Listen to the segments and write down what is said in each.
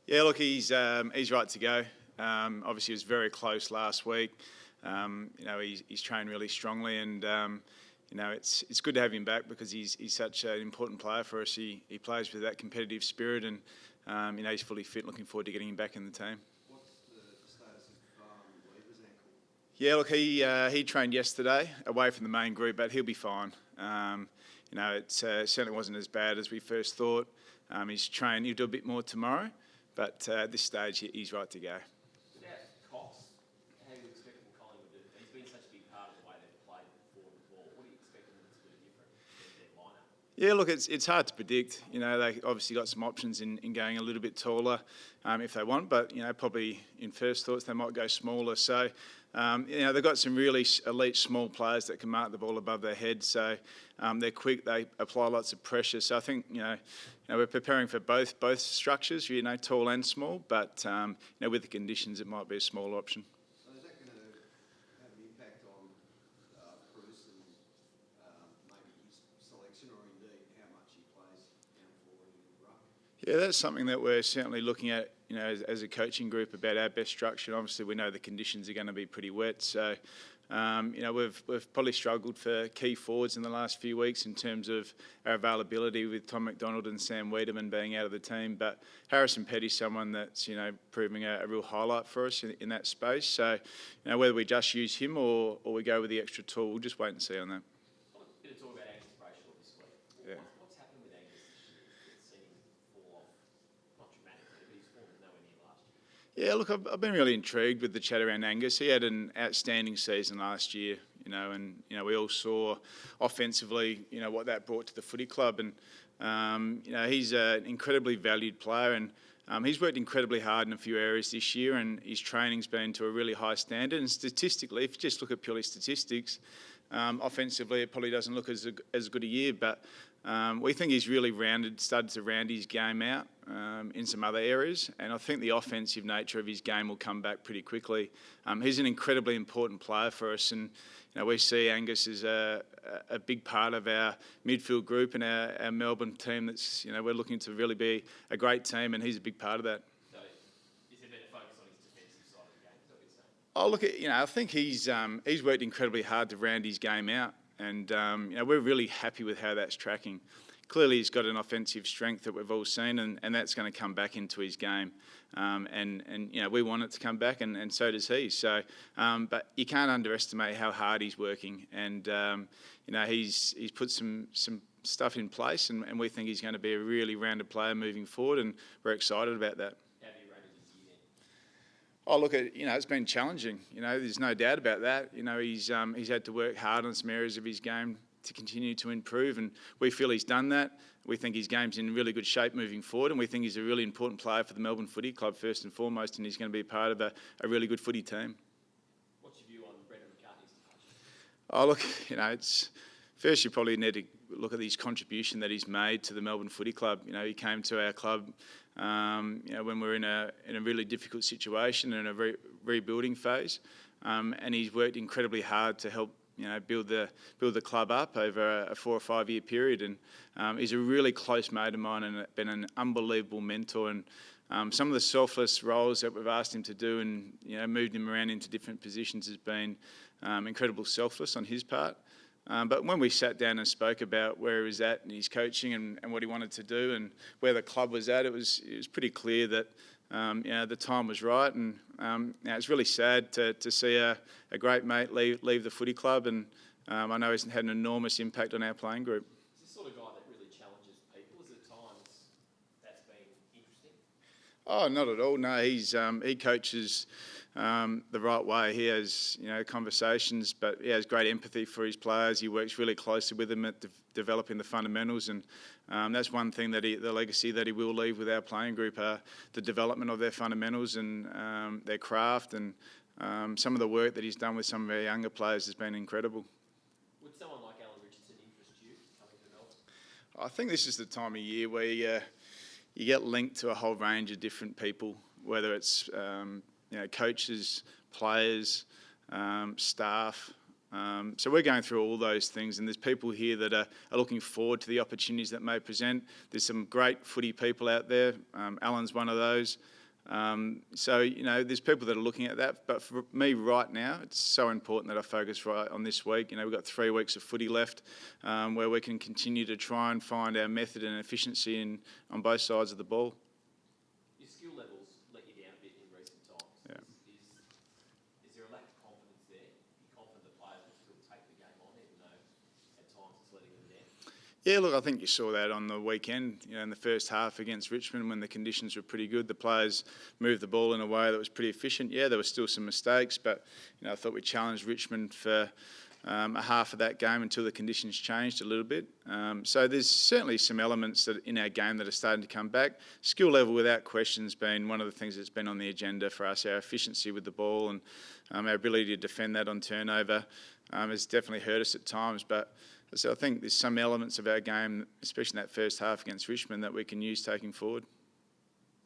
Yeah, look, he's right to go. Obviously, he was very close last week. He's trained really strongly, and it's good to have him back because he's such an important player for us. He plays with that competitive spirit, and he's fully fit. Looking forward to getting him back in the team. What's the status of Weaver's ankle? Yeah, look, he trained yesterday away from the main group, but he'll be fine. It certainly wasn't as bad as we first thought. He's trained. He'll do a bit more tomorrow, but at this stage, he's right to go. Without Cox, how do you expect Collingwood to do? He's been such a big part of the way they've played before the ball. What do you expect them to do different in their lineup? Yeah, look, it's hard to predict. They obviously got some options in going a little bit taller if they want, but probably in first thoughts they might go smaller. So they've got some really elite small players that can mark the ball above their head. So they're quick. They apply lots of pressure. So I think we're preparing for both structures, tall and small. But with the conditions, it might be a smaller option. So is that going to have an impact on Bruce and maybe his selection, or indeed how much he plays down forward in the ruck? Yeah, that's something that we're certainly looking at, as a coaching group about our best structure. Obviously, we know the conditions are going to be pretty wet, so we've probably struggled for key forwards in the last few weeks in terms of our availability with Tom McDonald and Sam Wiedemann being out of the team. But Harrison Petty's someone that's proving a real highlight for us in that space. So whether we just use him or we go with the extra tool, we'll just wait and see on that. A bit of talk about Angus Brayshaw this week. Yeah. What's happened with Angus this year? We've seen him fall off, not dramatically, but his form is nowhere near last year. Yeah, look, I've been really intrigued with the chat around Angus. He had an outstanding season last year, and we all saw offensively, what that brought to the footy club, and he's an incredibly valued player, and he's worked incredibly hard in a few areas this year, and his training's been to a really high standard. And statistically, if you just look at purely statistics, offensively it probably doesn't look as good a year, but we think he's really started to round his game out in some other areas, and I think the offensive nature of his game will come back pretty quickly. He's an incredibly important player for us, and we see Angus as a big part of our midfield group and our Melbourne team. That's we're looking to really be a great team, and he's a big part of that. So is there better focus on his defensive side of the game? Is that what you're saying? Oh, look, I think he's worked incredibly hard to round his game out, and we're really happy with how that's tracking. Clearly, he's got an offensive strength that we've all seen, and that's going to come back into his game. And we want it to come back, and so does he. So, but you can't underestimate how hard he's working, and he's put some stuff in place, and we think he's going to be a really rounded player moving forward, and we're excited about that. How have you rated his year then? Oh, look, it's been challenging. There's no doubt about that. He's had to work hard on some areas of his game to continue to improve, and we feel he's done that. We think his game's in really good shape moving forward, and we think he's a really important player for the Melbourne Footy Club first and foremost, and he's going to be part of a really good footy team. What's your view on Brendan McCarthy's departure? Oh, look, it's first you probably need to look at his contribution that he's made to the Melbourne Footy Club. He came to our club when we were in a really difficult situation and a rebuilding phase, and he's worked incredibly hard to help build the club up over a 4 or 5 year period, and he's a really close mate of mine and been an unbelievable mentor. And some of the selfless roles that we've asked him to do, and moved him around into different positions, has been incredible selfless on his part. But when we sat down and spoke about where he was at in his coaching and what he wanted to do and where the club was at, it was pretty clear that the time was right, and it's really sad to see a great mate leave the footy club, and I know he's had an enormous impact on our playing group. He's the sort of guy that really challenges people. Is at times that's been interesting? Oh, not at all. No, he coaches the right way. He has conversations, but he has great empathy for his players. He works really closely with them at developing the fundamentals, and that's one thing that the legacy that he will leave with our playing group, the development of their fundamentals and their craft, and some of the work that he's done with some of our younger players has been incredible. Would someone like Alan Richardson interest you coming to Melbourne? I think this is the time of year where you get linked to a whole range of different people, whether it's coaches, players, staff, So we're going through all those things, and there's people here that are looking forward to the opportunities that may present. There's some great footy people out there. Alan's one of those. So, there's people that are looking at that. But for me right now, it's so important that I focus right on this week. We've got 3 weeks of footy left where we can continue to try and find our method and efficiency on both sides of the ball. Your skill levels let you down a bit in recent times. Yeah. Is there a lack of confidence there? You're confident the players will still take the game on, even though at times it's letting them down? Yeah, look, I think you saw that on the weekend, in the first half against Richmond when the conditions were pretty good. The players moved the ball in a way that was pretty efficient. Yeah, there were still some mistakes, but, I thought we challenged Richmond for a half of that game until the conditions changed a little bit. So there's certainly some elements that in our game that are starting to come back. Skill level, without question, has been one of the things that's been on the agenda for us. Our efficiency with the ball and our ability to defend that on turnover has definitely hurt us at times, but so I think there's some elements of our game, especially in that first half against Richmond, that we can use taking forward.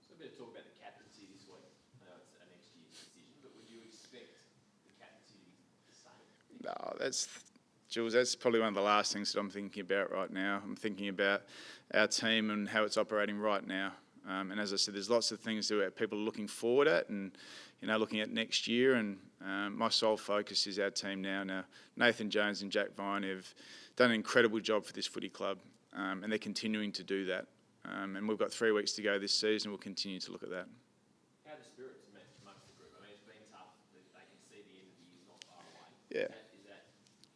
So a bit of talk about the captaincy this week. I know it's a next year's decision, but would you expect the captaincy to be the same? No, Jules, that's probably one of the last things that I'm thinking about right now. I'm thinking about our team and how it's operating right now. And as I said, there's lots of things that people are looking forward at and, looking at next year. And my sole focus is our team now. Now, Nathan Jones and Jack Vine have done an incredible job for this footy club, and they're continuing to do that. And we've got 3 weeks to go this season. We'll continue to look at that. How are the spirits amongst the group? I mean, it's been tough. They can see the end of the year's not far away. Yeah. Is that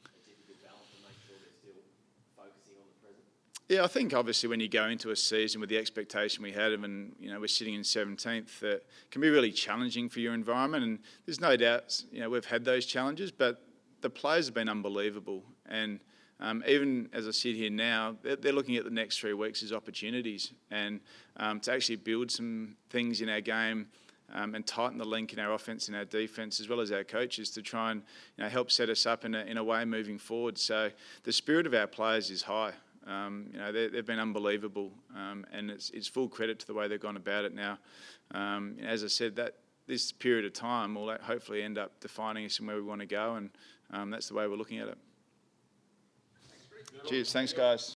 a difficult balance to make sure they're still focusing on the present? Yeah, I think obviously when you go into a season with the expectation we had of, and we're sitting in 17th, that can be really challenging for your environment. And there's no doubt, we've had those challenges, but the players have been unbelievable. And even as I sit here now, they're looking at the next 3 weeks as opportunities, and to actually build some things in our game and tighten the link in our offence and our defence, as well as our coaches, to try and help set us up in a way moving forward. So the spirit of our players is high. They've been unbelievable, and it's full credit to the way they've gone about it now. As I said, that this period of time will hopefully end up defining us and where we want to go, and that's the way we're looking at it. Cheers. Thanks, guys.